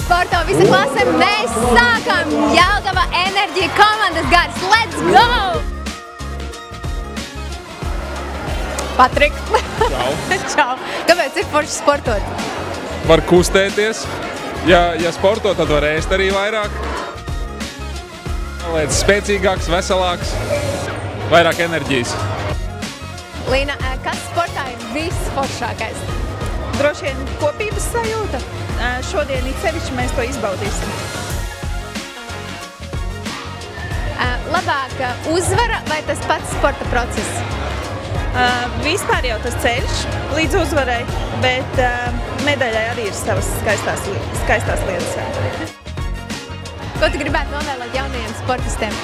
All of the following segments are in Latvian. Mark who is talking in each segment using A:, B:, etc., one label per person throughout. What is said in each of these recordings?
A: Sporto visa klase mēs sākam Jelgava enerģija komandas gars. Let's go! Patrik.
B: Čau.
A: Čau. Kāpēc ir forši sportot?
B: Var kustēties. Ja sporto, tad var ēst arī vairāk. Lietas spēcīgāks, veselāks, vairāk enerģijas.
A: Līna, kas sportā ir visforšākais?
C: Droši vien kopības sajūta. Šodien it sevišķi mēs to izbaudīsim.
A: Labāk uzvara vai tas pats sporta process?
C: Vispār jau tas ceļš līdz uzvarai, bet medaļai arī ir savas skaistās lietas.
A: Ko tu gribētu novēlēt jaunajiem sportistiem?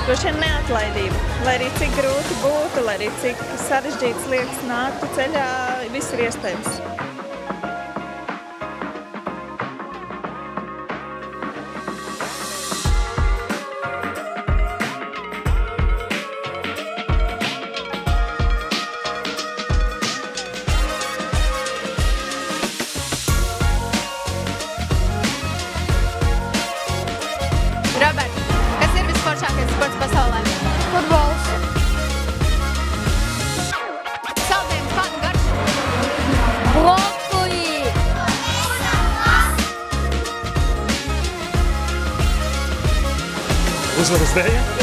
C: Droši vien neatlaidību. Lai arī cik grūti būtu, lai arī cik sarežģītas lietas nāktu ceļā, viss ir iespējams.
A: Robert, kas ir visforšākais sports pasaulē?
D: Futbols.
A: Saldējums kādu garšu?
D: Brokoli.
B: Uzvaras dēļ?